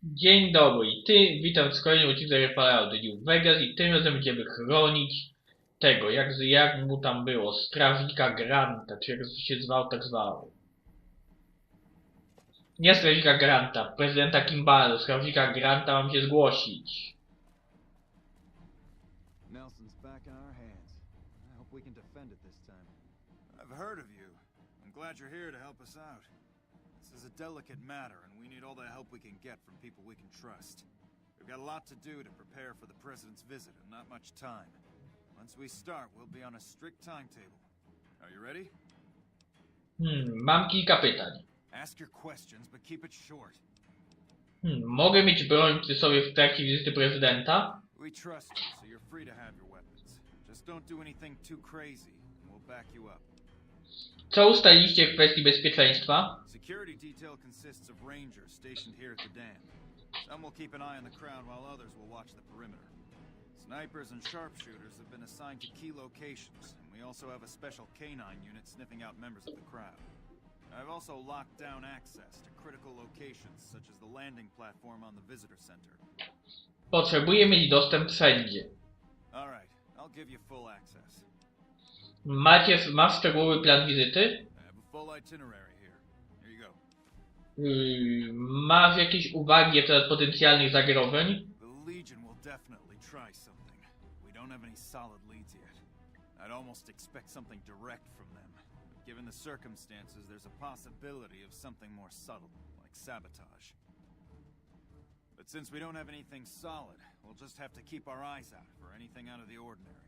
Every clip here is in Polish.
Dzień dobry, witam w kolejnym odcinku Fallouta New Vegas i tym razem będziemy chronić tego, jak mu tam było, strażnika Granta, czy jak się zwał, tak zwał. Nie strażnika Granta, prezydenta Kimballa, strażnika Granta mam się zgłosić. Nelson's back in our hands. I hope we can defend it this time. I've heard of you. I'm glad you're here to help us out. This is a delicate matter, and we need all the help we can get from people we can trust. We've got a lot to do to prepare for the president's visit, and not much time. Once we start, we'll be on a strict timetable. Are you ready? Mam kilka pytań. Ask your questions, but keep it short. Mogę mieć broń przy sobie w trakcie wizyty prezydenta? We trust you, so you're free to have your weapons. Just don't do anything too crazy, and we'll back you up. Co ustaliliście w kwestii bezpieczeństwa? Security detail consists of rangers stationed here at the dam. Some will keep an eye on the crowd while others will watch the perimeter. Snipers and sharpshooters have been assigned to key locations, and we also have a special canine unit sniffing out members of the crowd. I've also locked down access to critical locations, such as the landing platform on the visitor center. Potrzebuję mieć dostęp wszędzie. Alright, I'll give you full access. Masz szczegółowy plan wizyty? I have a full itinerary here. Here you go. Masz jakieś uwagi na temat potencjalnych zagrożeń? The Legion will definitely try something. We don't have any solid leads yet. I'd almost expect something direct from them. But given the circumstances, there's a possibility of something more subtle, like sabotage. But since we don't have anything solid, we'll just have to keep our eyes out for anything out of the ordinary.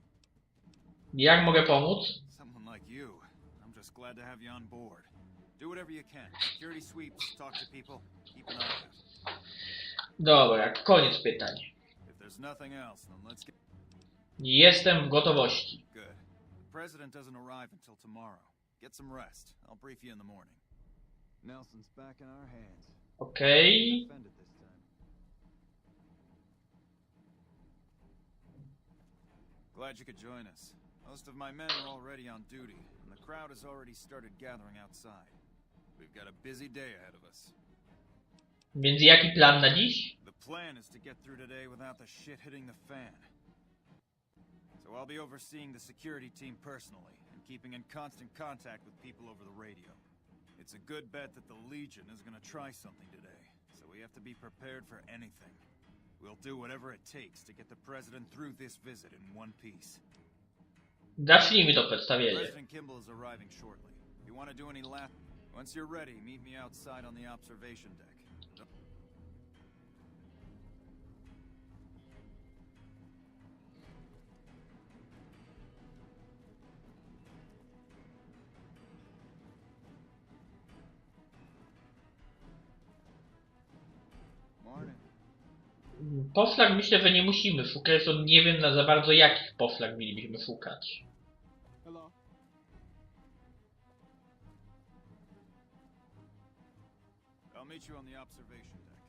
Jak mogę pomóc? Someone like you. I'm just glad to have you on board. Do whatever you can. Security sweeps, talk to people, keep an eye out. Dobra, koniec pytań. If there's nothing else, then let's get... Jestem w gotowości. Good. The president doesn't arrive until tomorrow. Get some rest. I'll brief you in the morning. Nelson's back in our hands. Okej. Defend it this time. Glad you could join us. Most of my men are already on duty, and the crowd has already started gathering outside. We've got a busy day ahead of us. Więc jaki plan na dziś? The plan is to get through today without the shit hitting the fan. So I'll be overseeing the security team personally, and keeping in constant contact with people over the radio. It's a good bet that the Legion is gonna try something today, so we have to be prepared for anything. We'll do whatever it takes to get the president through this visit in one piece. Zacznijmy to przedstawienie. President Kimball is arriving shortly. If you want to do any once you're ready, meet me outside on the observation deck. Morning. Poszlak myślę, że nie musimy szukać, zresztą nie wiem za bardzo jakich poszlak mielibyśmy szukać. Hello. I'll meet you on the observation deck.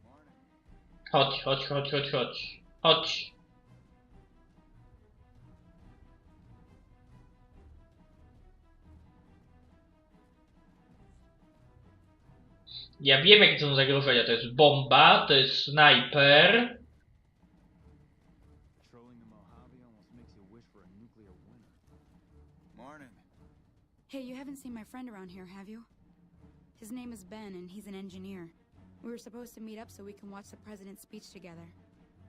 Morning. Chodź. Ja wiem jakie są zagrożenia, to jest bomba, to jest snajper. Patrolling the Mojave almost makes you wish for a nuclear winter. Morning. Hey, you haven't seen my friend around here, have you? His name is Ben, and he's an engineer. We were supposed to meet up so we can watch the president's speech together,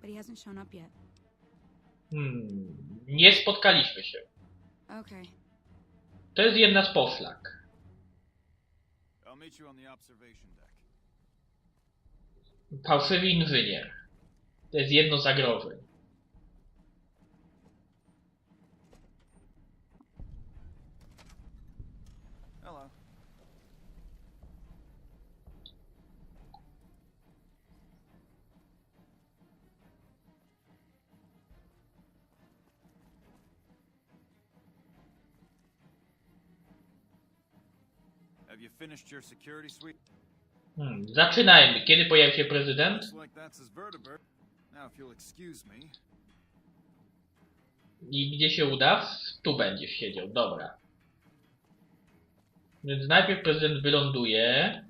but he hasn't shown up yet. Nie spotkaliśmy się. Okay. To jest jedna z poszlak. I'll meet you on the observation deck. Fałszywy inżynier. To jest jedno z zagrożeń. Hello. Have you finished your security sweep? Zaczynajmy. Kiedy pojawi się prezydent? Looks like that's his vertebird. Now, if you'll excuse me. I gdzie się uda? Tu będziesz siedział, dobra. Więc najpierw prezydent wyląduje.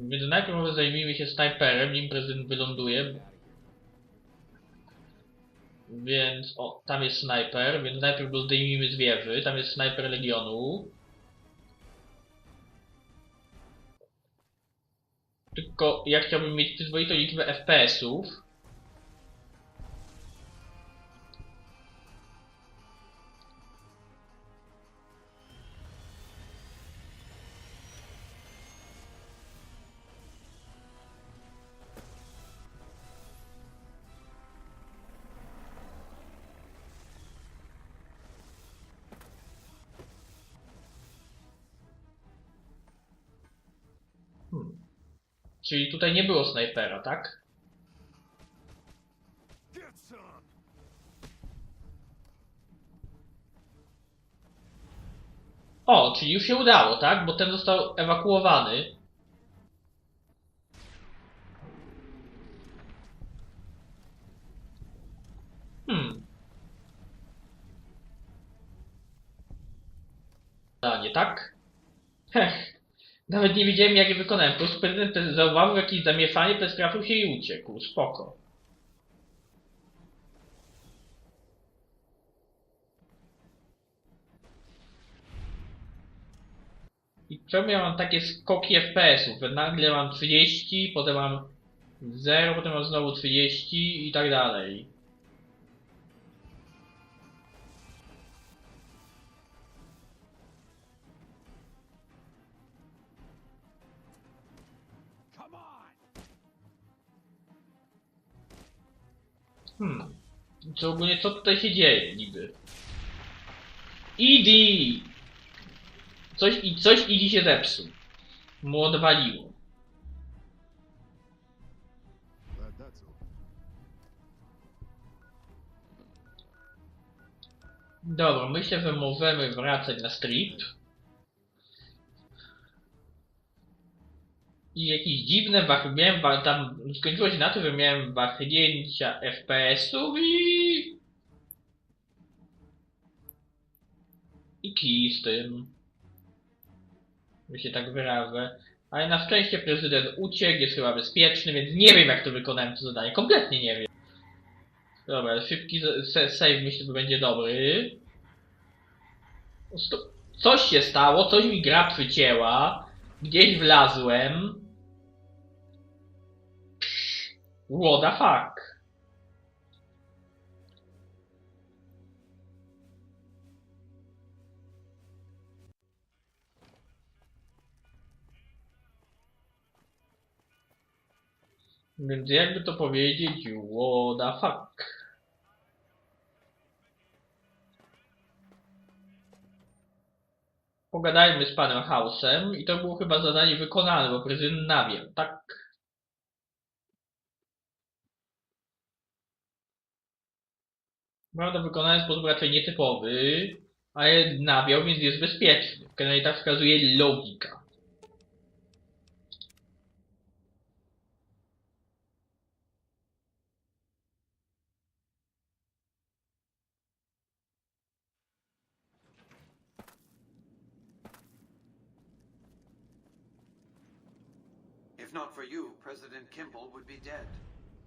Więc najpierw może zajmijmy się snajperem, nim prezydent wyląduje. Więc, o, tam jest snajper, więc najpierw go zdejmijmy z wieży. Tam jest snajper Legionu. Tylko ja chciałbym mieć przyzwoitą liczbę FPS-ów. Czyli tutaj nie było snajpera, tak? Get some! O, czyli już się udało, tak? Bo ten został ewakuowany. Zadanie, tak? Heh. Nawet nie wiedziałem, jak je wykonałem. Po prostu prezydent zauważył jakieś zamieszanie, przestrafił się i uciekł. Spoko. I czemu ja mam takie skoki FPS-ów? Nagle mam 30, potem mam 0, potem mam znowu 30 i tak dalej. Co ogólnie, co tutaj się dzieje niby? Idi! Coś Idi się zepsuł. Mu odwaliło. Dobra, myślę, że możemy wracać na strip. I jakieś dziwne miałem tam skończyło się na tym, że miałem wahnięcia FPS-ów i kij z tym. Że się tak wyrażę. Ale na szczęście prezydent uciekł, jest chyba bezpieczny, więc nie wiem, jak to wykonałem to zadanie. Kompletnie nie wiem. Dobra, szybki save myślę, że będzie dobry. Coś się stało, coś mi gra przycięła. Gdzieś wlazłem. What the fuck? Więc jakby to powiedzieć, what the fuck? Pogadajmy z panem House'em i to było chyba zadanie wykonane, bo prezydent nawiał, tak? Prawda, wykonany w sposób raczej nietypowy, ale nawiał, więc jest bezpieczny. Przynajmniej tak wskazuje logika. If not for you, President Kimball would be dead.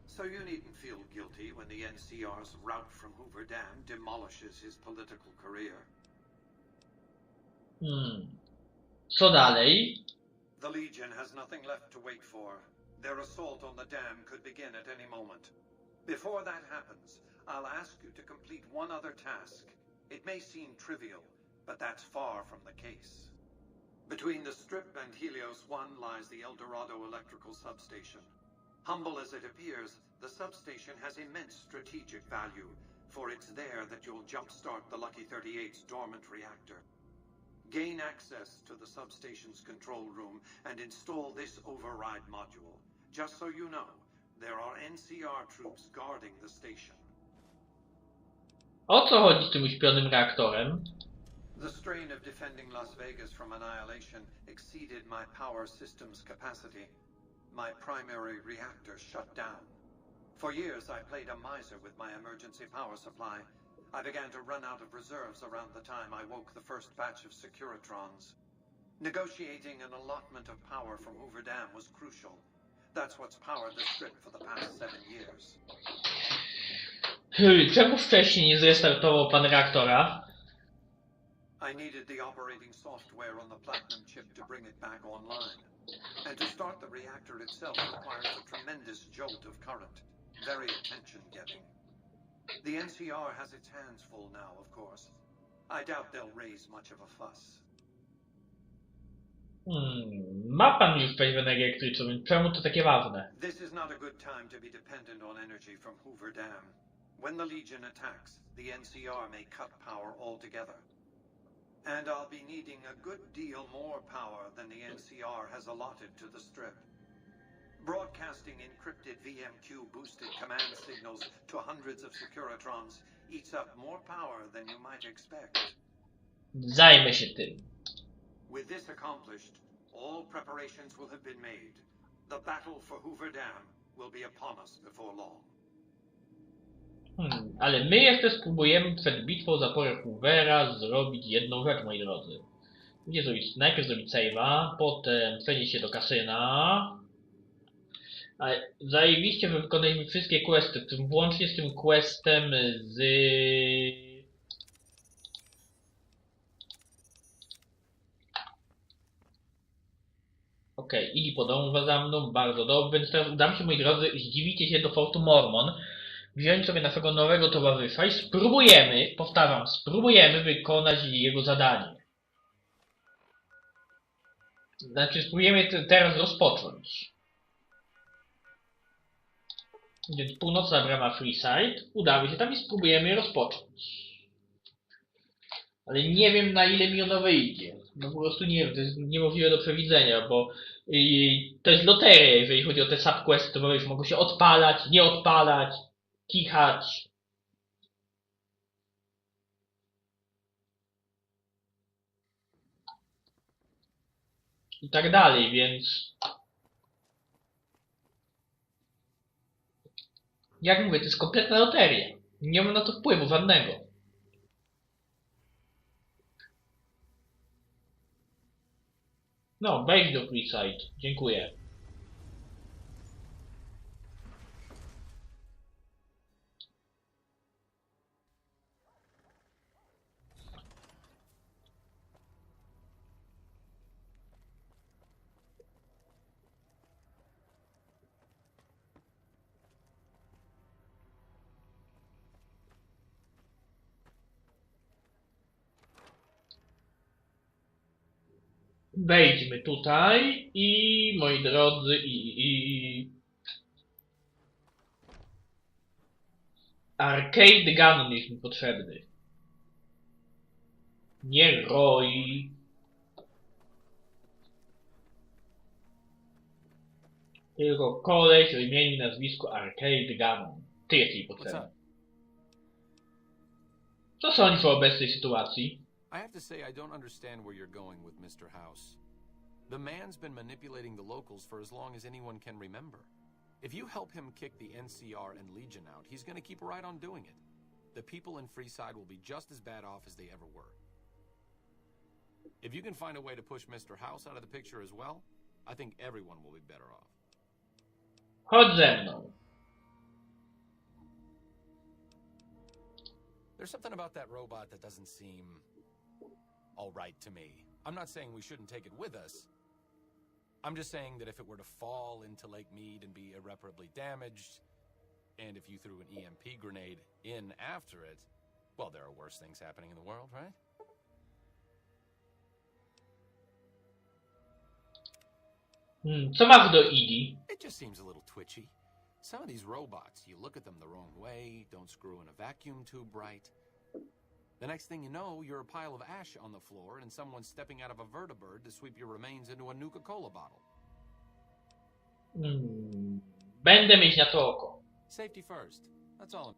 So you needn't feel guilty when the NCR's rout from Hoover Dam demolishes his political career. Co dalej? The Legion has nothing left to wait for. Their assault on the dam could begin at any moment. Before that happens, I'll ask you to complete one other task. It may seem trivial, but that's far from the case. Between the Strip and Helios 1 lies the El Dorado electrical substation. Humble as it appears, the substation has immense strategic value, for it's there that you'll jumpstart the Lucky 38's dormant reactor. Gain access to the substation's control room and install this override module. Just so you know, there are NCR troops guarding the station. O co chodzi z tym uśpionym reaktorem? The strain of defending Las Vegas from annihilation exceeded my power system's capacity. My primary reactor shut down. For years, I played a miser with my emergency power supply. I began to run out of reserves around the time I woke the first batch of Securitrons. Negotiating an allotment of power from Hoover Dam was crucial. That's what's powered the strip for the past 7 years. Czemu wcześniej nie zrestartował pan reaktora? I needed the operating software on the Platinum chip to bring it back online. And to start the reactor itself requires a tremendous jolt of current. Very attention-getting. The NCR has its hands full now, of course. I doubt they'll raise much of a fuss. Ma pan już paliwo elektryczne, więc czemu to takie ważne? This is not a good time to be dependent on energy from Hoover Dam. When the Legion attacks, the NCR may cut power altogether. And I'll be needing a good deal more power than the NCR has allotted to the strip. Broadcasting encrypted VMQ-boosted command signals to hundreds of Securitrons eats up more power than you might expect. Zajmę się tym. With this accomplished, all preparations will have been made. The battle for Hoover Dam will be upon us before long. Ale my jeszcze spróbujemy przed bitwą za porę Hoovera zrobić jedną rzecz, moi drodzy. Gdzie zrobić? Najpierw zrobić save'a, potem przenieść się do kasyna. Ale zajebiście, że wykonaliśmy wszystkie questy, w tym włącznie z tym questem z... Okej, Ili podąża za mną, bardzo dobrze, więc teraz uda mi się, moi drodzy, zdziwicie się, do Fortu Mormon, wziąć sobie naszego nowego towarzysza i spróbujemy, powtarzam, spróbujemy wykonać jego zadanie. Znaczy, spróbujemy teraz rozpocząć. Więc północna brama Freeside, udamy się tam i spróbujemy rozpocząć. Ale nie wiem, na ile mi ono wyjdzie. No po prostu nie wiem, to jest niemożliwe do przewidzenia, bo to jest loteria, jeżeli chodzi o te subquesty, bo już mogą się odpalać, nie odpalać, kichać. I tak dalej, więc... Jak mówię, to jest kompletna loteria. Nie mam na to wpływu żadnego. No, wejdź do Freeside. Dziękuję. Wejdźmy tutaj i moi drodzy Arcade Gun jest mi potrzebny. Nie Roy. Tylko koleś o imieniu i nazwisku Arcade Gun. Ty jesteś potrzebny. Co sądzisz o obecnej sytuacji? I have to say I don't understand where you're going with Mr. House. The man's been manipulating the locals for as long as anyone can remember. If you help him kick the NCR and Legion out, he's going to keep right on doing it. The people in Freeside will be just as bad off as they ever were. If you can find a way to push Mr. House out of the picture as well, I think everyone will be better off. Chodź ze mną. There's something about that robot that doesn't seem all right to me. I'm not saying we shouldn't take it with us. I'm just saying that if it were to fall into Lake Mead and be irreparably damaged, and if you threw an EMP grenade in after it, well, there are worse things happening in the world, right? Co masz do Idi? It just seems a little twitchy. Some of these robots, you look at them the wrong way, don't screw in a vacuum tube right. The next thing you know, you're a pile of ash on the floor and someone's stepping out of a vertibird to sweep your remains into a Nuka-Cola bottle. Będę mieć na to oko. Safety first. That's all.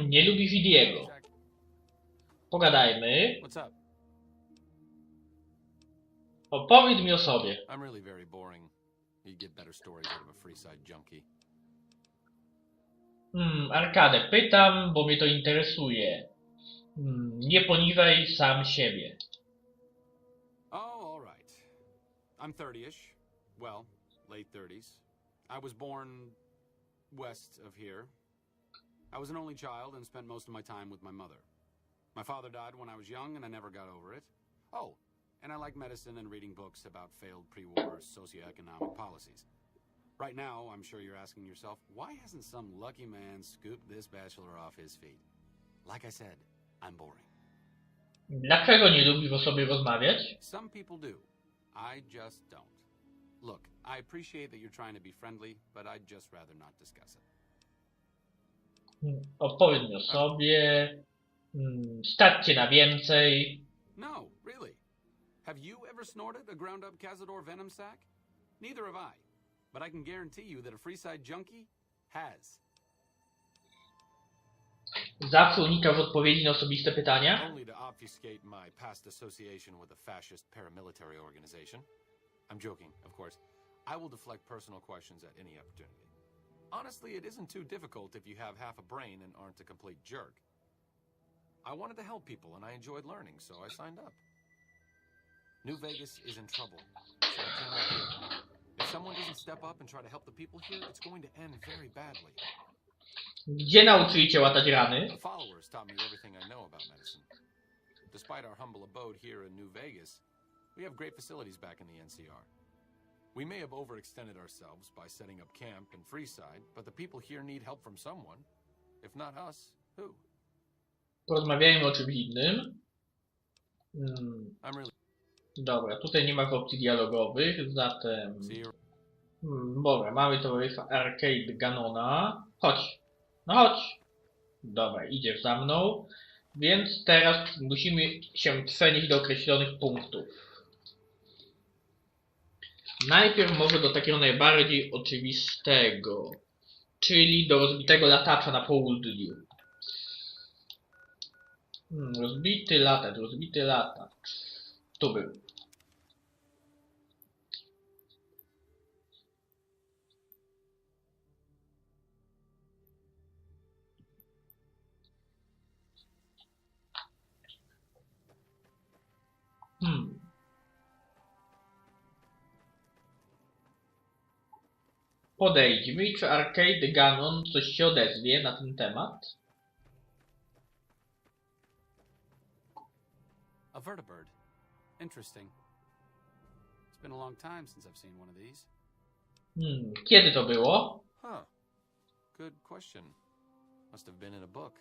Nie lubisz Idiego. Pogadajmy. What's up? Opowiedz mi o sobie. I'm really very boring. You'd get better stories out of a Freeside junkie. Arkadę, pytam, bo mnie to interesuje. Nie poniżaj sam siebie. Oh, all I'm 30-ish. Well, late 30s. I was born west of here. I was an only child and spent most of my time with my mother. My father died when I was young and I never got over it. Oh, and I like medicine and reading books about failed pre-war socioeconomic policies. Right now, I'm sure you're asking yourself, why hasn't some lucky man scooped this bachelor off his feet? Like I said, I'm boring. Dlaczego nie lubisz o sobie rozmawiać? Some people do. I just don't. Look, I appreciate that you're trying to be friendly, but I'd just rather not discuss it. Opowiedz mi o sobie. Stać cię na więcej. No, really. Have you ever snorted a ground-up Cazador venom sac? Neither have I. But I can guarantee you that a Freeside junkie has. Zawsze unikasz odpowiedzi na osobiste pytania? Only to obfuscate my past association with a fascist paramilitary organization. I'm joking, of course. I will deflect personal questions at any opportunity. Honestly, it isn't too difficult if you have half a brain and aren't a complete jerk. I wanted to help people and I enjoyed learning, so I signed up. New Vegas is in trouble, so I came out here. If someone doesn't step up and try to help the people here, it's going to end very badly. Gdzie nauczyli cię łatać rany? The followers taught me everything I know about medicine. Despite our humble abode here in New Vegas, we have great facilities back in the NCR. We may have overextended ourselves by setting up camp in Freeside, but the people here need help from someone. If not us, who? Porozmawiajmy o czymś innym. I'm really... Dobra, tutaj nie ma opcji dialogowych, zatem... Dobra, mamy towarzystwa Arcade Ganona. Chodź. No chodź. Dobra, idziesz za mną. Więc teraz musimy się przenieść do określonych punktów. Najpierw może do takiego najbardziej oczywistego. Czyli do rozbitego latacza na południu. Rozbity latacz. Tu był. Podejdźmy i czy Arcade Ganon coś się odezwie na ten temat? A vertibird. Interesting. It's been a long time since I've seen one of these. Kiedy to było? Huh. Good question. Must have been in a book.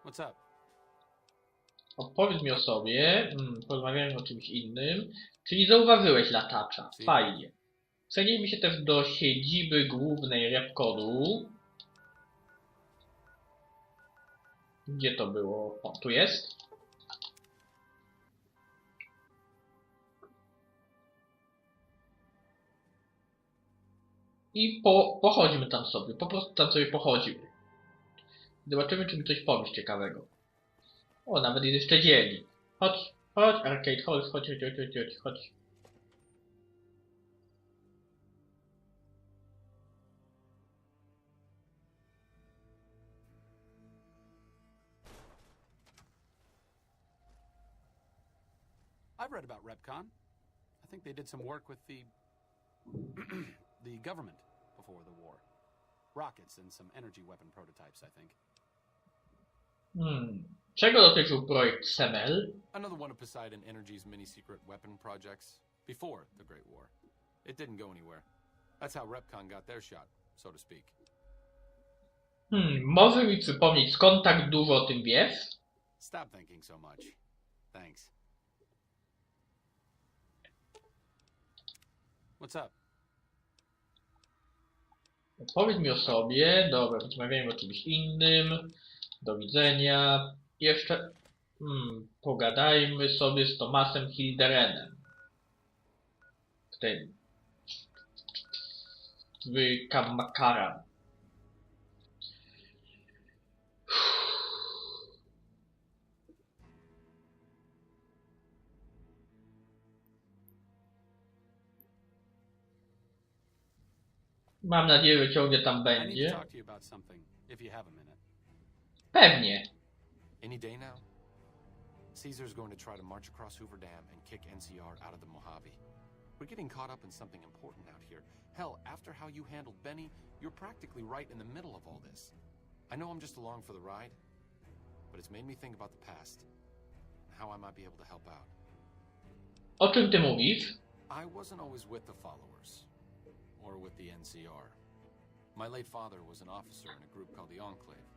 What's up? Opowiedz mi o sobie. Porozmawiamy o czymś innym. Czyli zauważyłeś latacza. Fajnie. Przenieśmy się też do siedziby głównej Repkodu. Gdzie to było? O, tu jest. I pochodźmy tam sobie. Po prostu tam sobie pochodzimy. Zobaczymy, czy mi coś powiesz ciekawego. O, nawet jest jeszcze dzieli. Chodź, Arcade, chodź. I've read about Repcon. I think they did some work with the the government before the war. Rockets and some energy weapon prototypes, I think. Czego dotyczył projekt Semel? Another one of Poseidon Energy's mini-secret weapon projects. Before the Great War. It didn't go anywhere. That's how Repcon got their shot, so to speak. Może mi przypomnieć, skąd tak dużo o tym wiesz? Stop thinking so much. Thanks. What's up? Powiedz mi o sobie. Dobra, rozmawiajmy o czymś innym. Do widzenia. Jeszcze pogadajmy sobie z Tomasem Hilderenem. Tym. W Kammakara. Mam nadzieję, że ciągle tam I need to będzie. talk to you about something, if you have a minute. Pewnie. Any day now? Caesar's going to try to march across Hoover Dam and kick NCR out of the Mojave. We're getting caught up in something important out here. Hell, after how you handled Benny, you're practically right in the middle of all this. I know I'm just along for the ride, but it's made me think about the past and how I might be able to help out. O czym ty mówisz? I wasn't always with the followers, or with the NCR. My late father was an officer in a group called the Enclave,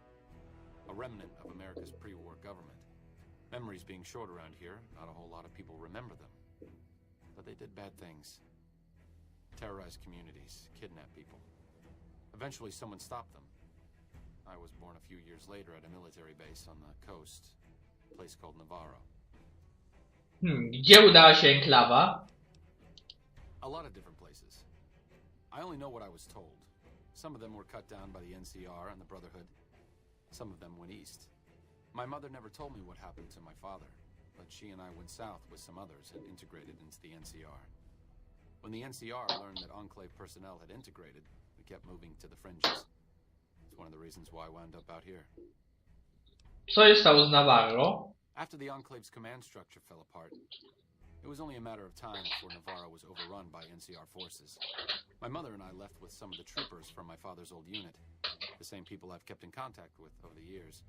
a remnant of America's pre-war government. Memories being short around here, not a whole lot of people remember them. But they did bad things. Terrorized communities, kidnapped people. Eventually someone stopped them. I was born a few years later at a military base on the coast, a place called Navarro. Gdzie udała się enklawa? A lot of different places. I only know what I was told. Some of them were cut down by the NCR and the Brotherhood. Some of them went east. My mother never told me what happened to my father, but she and I went south with some others and integrated into the NCR. When the NCR learned that Enclave personnel had integrated, we kept moving to the fringes. It's one of the reasons why I wound up out here. Co się stało z Navarro? After the Enclave's command structure fell apart, it was only a matter of time before Navarro was overrun by NCR forces. My mother and I left with some of the troopers from my father's old unit, the same people I've kept in contact with over the years.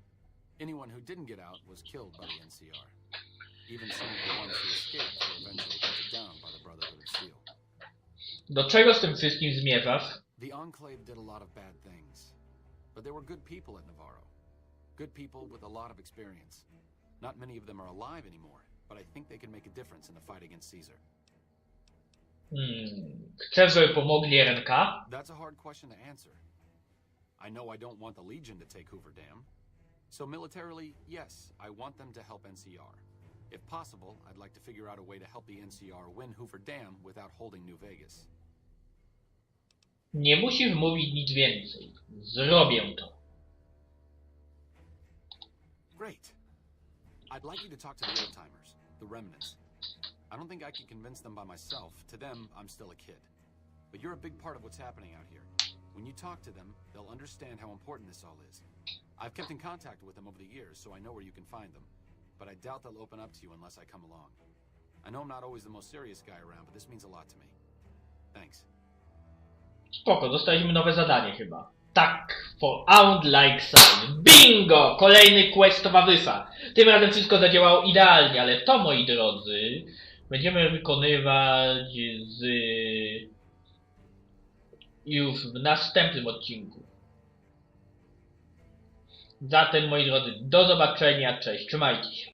Anyone who didn't get out was killed by the NCR. Even some of the ones who escaped were eventually hunted down by the Brotherhood of Steel. Do czego z tym wszystkim zmierzasz? The Enclave did a lot of bad things, but there were good people at Navarro. Good people with a lot of experience. Not many of them are alive anymore, but I think they can make a difference in the fight against Caesar. Chcesz, żeby pomogli RNK? That's a hard question to answer. I know I don't want the Legion to take Hoover Dam. So militarily, yes, I want them to help NCR. If possible, I'd like to figure out a way to help the NCR win Hoover Dam without holding New Vegas. Nie musisz mówić nic więcej. Zrobię to. Great. I'd like you to talk to the old-timers, the remnants. I don't think I can convince them by myself. To them, I'm still a kid. But you're a big part of what's happening out here. When you talk to them, they'll understand how important this all is. I've kept in contact with them over the years, so I know where you can find them. But I doubt they'll open up to you unless I come along. I know I'm not always the most serious guy around, but this means a lot to me. Thanks. Spoko, dostaliśmy nowe zadanie chyba. Tak, for Aunt Like Sound. Bingo! Kolejny quest towarzysza. Tym razem wszystko zadziałało idealnie, ale to, moi drodzy, będziemy wykonywać już w następnym odcinku. Zatem, moi drodzy, do zobaczenia, cześć, trzymajcie się.